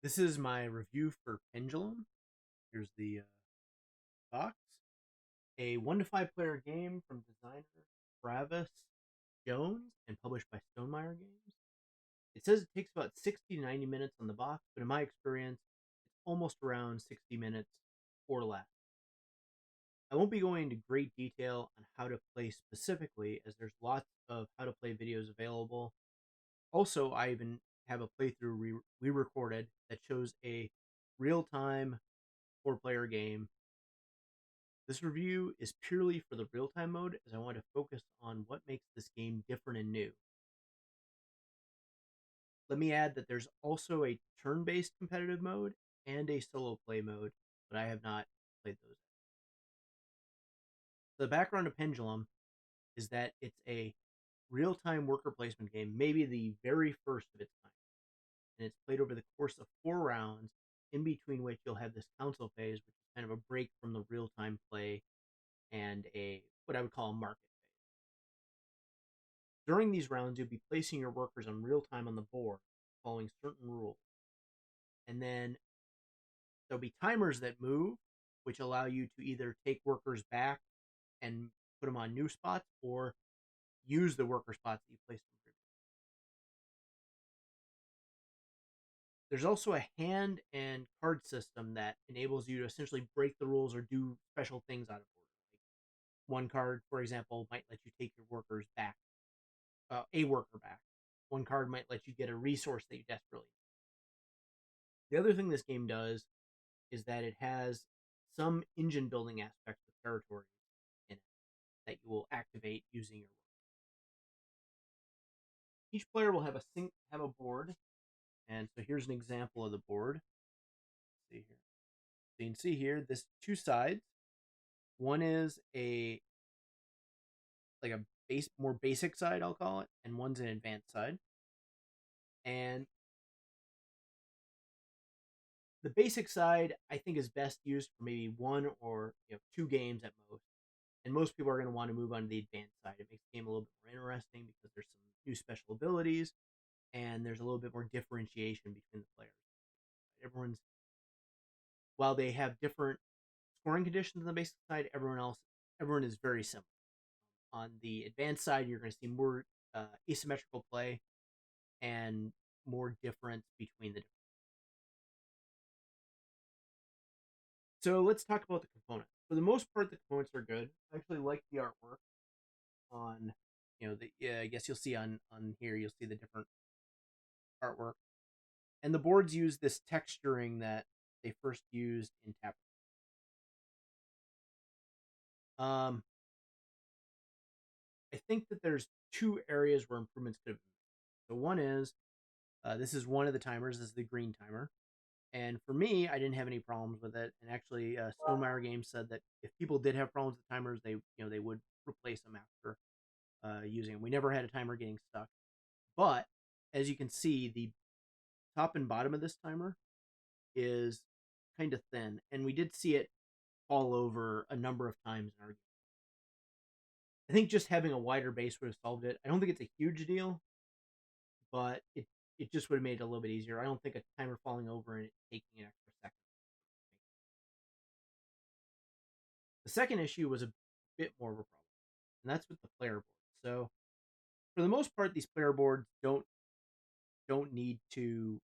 This is my review for Pendulum. Here's the box. A 1 to 5 player game from designer Travis Jones and published by Stonemaier Games. It says it takes about 60 to 90 minutes on the box, but in my experience, it's almost around 60 minutes or less. I won't be going into great detail on how to play specifically, as there's lots of how to play videos available. Also, I even have a playthrough we recorded that shows a real time 4 player game. This review is purely for the real time mode, as I want to focus on what makes this game different and new. Let me add that there's also a turn based competitive mode and a solo play mode, but I have not played those. The background of Pendulum is that it's a real time worker placement game, maybe the very first of its kind. And it's played over the course of 4 rounds, in between which you'll have this council phase, which is kind of a break from the real time play and a what I would call a market phase. During these rounds, you'll be placing your workers in real time on the board, following certain rules. And then there'll be timers that move, which allow you to either take workers back and put them on new spots or use the worker spots that you placed them previously. There's also a hand and card system that enables you to essentially break the rules or do special things out of order. Like one card, for example, might let you take your workers back, a worker back. One card might let you get a resource that you desperately need. The other thing this game does is that it has some engine building aspects of territories in it that you will activate using your work. Each player will have a board, and so here's an example of the board. Let's see here. So you can see here, this 2 sides. One is a more basic side, I'll call it, and one's an advanced side. And the basic side, I think, is best used for maybe one or 2 games at most. And most people are going to want to move on to the advanced side. It makes the game a little bit more interesting because there's some new special abilities and there's a little bit more differentiation between the players. Everyone's While they have different scoring conditions on the basic side, everyone is very similar. On the advanced side, you're going to see more asymmetrical play and more difference between the different. So let's talk about the components. For the most part, the components are good. I actually like the artwork on, I guess you'll see on here, you'll see the different artwork. And the boards use this texturing that they first used in Tap. I think that there's 2 areas where improvements could have been made. So one is, this is one of the timers. This is the green timer. And for me, I didn't have any problems with it. And actually, Stonemaier Games said that if people did have problems with timers, they would replace them after using them. We never had a timer getting stuck. But as you can see, the top and bottom of this timer is kind of thin, and we did see it fall over a number of times in our game. I think just having a wider base would have solved it. I don't think it's a huge deal, but it just would have made it a little bit easier. I don't think a timer falling over and it taking an extra second. The second issue was a bit more of a problem, and that's with the player board. So for the most part, these player boards don't need to.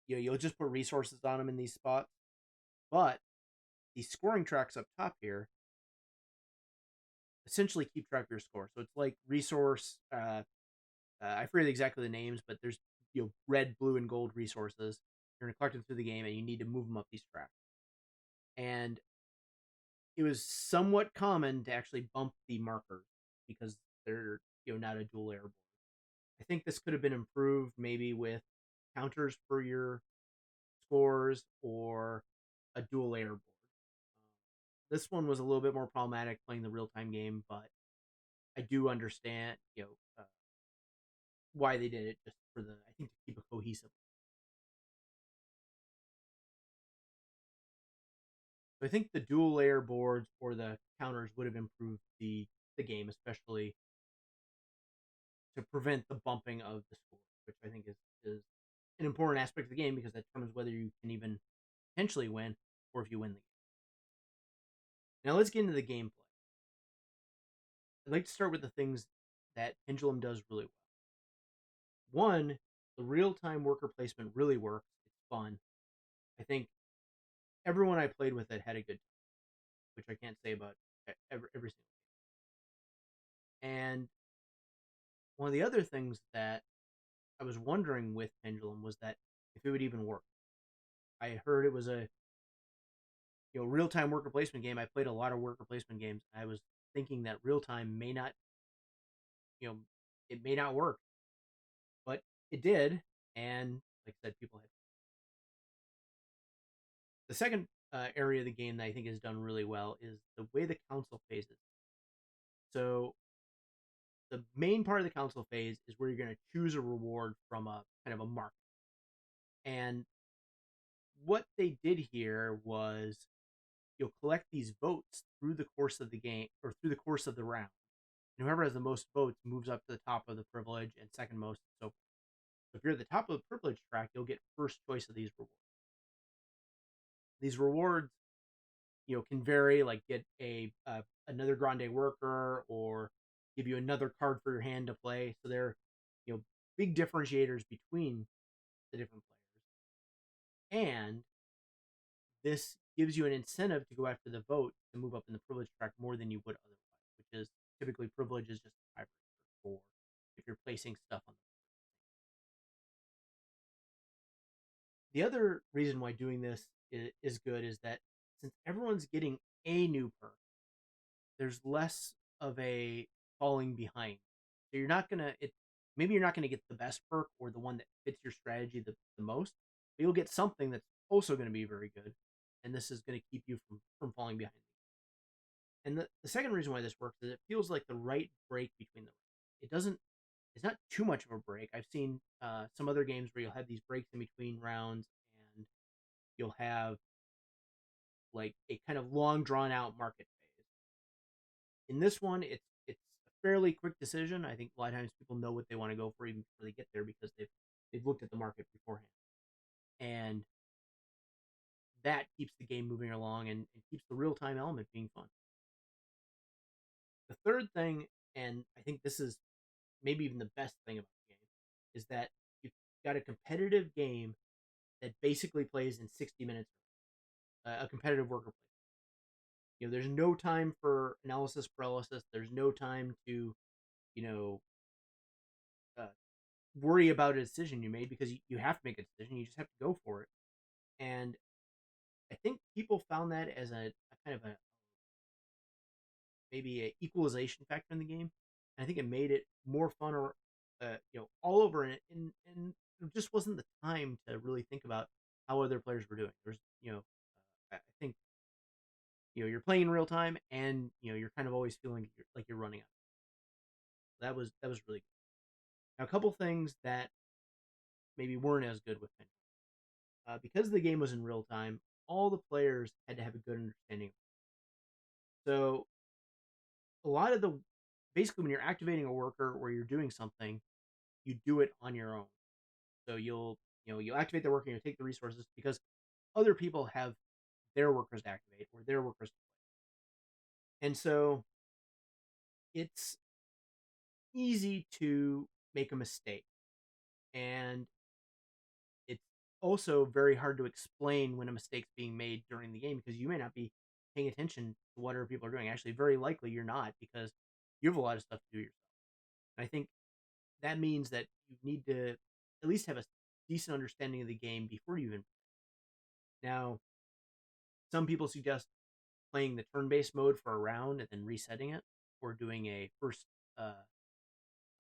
You'll just put resources on them in these spots, but these scoring tracks up top here essentially keep track of your score. So it's like resource. I forget exactly the names, but there's red, blue, and gold resources. You're gonna collect them through the game, and you need to move them up these tracks. And it was somewhat common to actually bump the markers because they're not a dual layer board. I think this could have been improved maybe with counters for your scores or a dual layer board. This one was a little bit more problematic playing the real time game, but I do understand why they did it, just for I think to keep it cohesive. So I think the dual layer boards or the counters would have improved the game, especially to prevent the bumping of the score, which I think is an important aspect of the game because that determines whether you can even potentially win or if you win the game. Now let's get into the gameplay. I'd like to start with the things that Pendulum does really well. One, the real-time worker placement really works. It's fun. I think everyone I played with it had a good time, which I can't say about every single game. And one of the other things that I was wondering with Pendulum was that if it would even work. I heard it was a real time worker placement game. I played a lot of worker placement games. I was thinking that real time may not you know it may not work, but it did, and like I said, people had the second area of the game that I think is done really well is the way the council phases. So the main part of the council phase is where you're going to choose a reward from a kind of a market. And what they did here was you'll collect these votes through the course of the game or through the course of the round. And whoever has the most votes moves up to the top of the privilege and second most and so forth. So if you're at the top of the privilege track, you'll get first choice of these rewards. These rewards, can vary, like get a another grande worker or give you another card for your hand to play. So they're big differentiators between the different players, and this gives you an incentive to go after the vote to move up in the privilege track more than you would otherwise, which is typically privilege is just a tiebreaker for if you're placing stuff on the other reason why doing this is good is that since everyone's getting a new perk, there's less of a falling behind. So you're not gonna it maybe you're not gonna get the best perk or the one that fits your strategy the most, but you'll get something that's also gonna be very good, and this is gonna keep you from falling behind. And the second reason why this works is it feels like the right break between the It doesn't it's not too much of a break. I've seen some other games where you'll have these breaks in between rounds and you'll have like a kind of long drawn out market phase. In this one, it's a fairly quick decision. I think a lot of times people know what they want to go for even before they get there because they've looked at the market beforehand, and that keeps the game moving along and keeps the real time element being fun. The third thing, and I think this is maybe even the best thing about the game, is that you've got a competitive game that basically plays in 60 minutes, a competitive worker play. There's no time for analysis paralysis. There's no time to, you know, uh, worry about a decision you made because you have to make a decision. You just have to go for it. And I think people found that as a kind of a maybe a equalization factor in the game. And I think it made it more fun or all over it. And there just wasn't the time to really think about how other players were doing. There's I think you're playing in real time and you're kind of always feeling like you're running out. That was really good. Now, a couple things that maybe weren't as good with Pendulum. Because the game was in real time, all the players had to have a good understanding. So a lot of the basically when you're activating a worker or you're doing something, you do it on your own. So you'll activate the worker and you take the resources because other people have their workers to activate or their workers to play. And so it's easy to make a mistake. And it's also very hard to explain when a mistake's being made during the game because you may not be paying attention to what other people are doing. Actually, very likely you're not because you have a lot of stuff to do yourself. And I think that means that you need to at least have a decent understanding of the game before you even. Now, some people suggest playing the turn-based mode for a round and then resetting it, or doing a first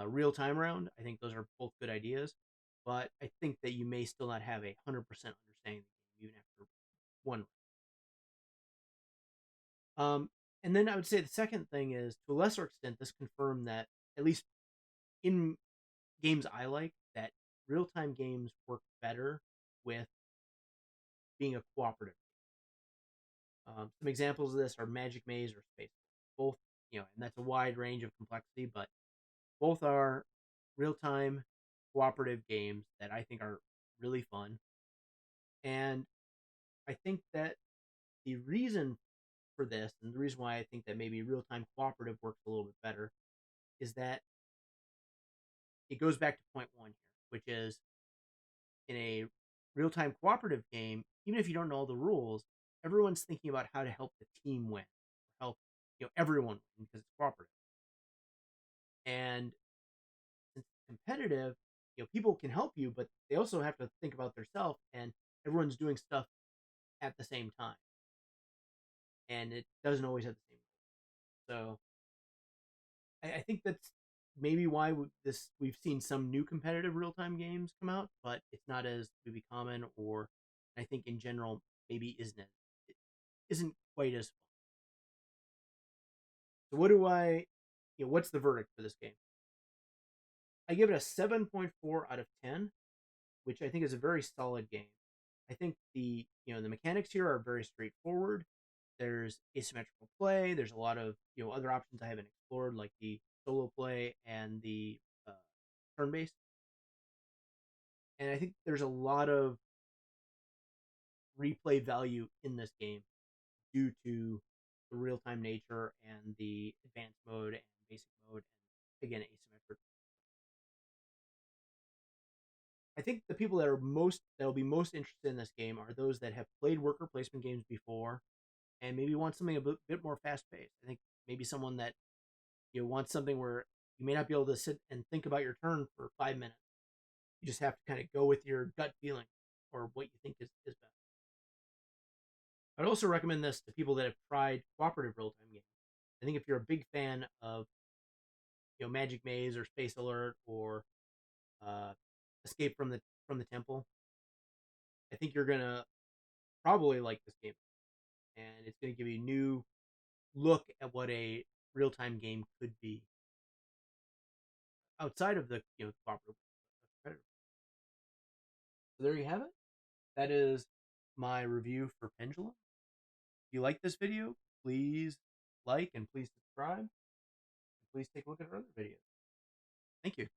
real-time round. I think those are both good ideas, but I think that you may still not have 100% understanding of the game even after one. And then I would say the second thing is, to a lesser extent, this confirmed that at least in games I like, that real-time games work better with being a cooperative. Some examples of this are Magic Maze or Space. Both, and that's a wide range of complexity, but both are real-time cooperative games that I think are really fun. And I think that the reason for this, and the reason why I think that maybe real time cooperative works a little bit better, is that it goes back to point one here, which is in a real time cooperative game, even if you don't know all the rules, everyone's thinking about how to help the team win, help everyone win because it's cooperative. And since it's competitive, people can help you, but they also have to think about themselves, and everyone's doing stuff at the same time, and it doesn't always have the same. So I think that's maybe why we've seen some new competitive real time games come out, but it's not as maybe common, or I think in general maybe it isn't quite as fun. So what do what's the verdict for this game? I give it a 7.4 out of 10, which I think is a very solid game. I think the mechanics here are very straightforward. There's asymmetrical play. There's a lot of other options I haven't explored, like the solo play and the uh, turn based. And I think there's a lot of replay value in this game due to the real time nature and the advanced mode and basic mode, and again asymmetric. I think the people that will be most interested in this game are those that have played worker placement games before and maybe want something a bit more fast paced. I think maybe someone that wants something where you may not be able to sit and think about your turn for 5 minutes. You just have to kind of go with your gut feeling or what you think is best. I'd also recommend this to people that have tried cooperative real time games. I think if you're a big fan of Magic Maze or Space Alert or uh, Escape from the Temple, I think you're gonna probably like this game, and it's gonna give you a new look at what a real time game could be outside of the cooperative competitive. So there you have it. That is my review for Pendulum. If you like this video, please like and please subscribe. And please take a look at our other videos. Thank you.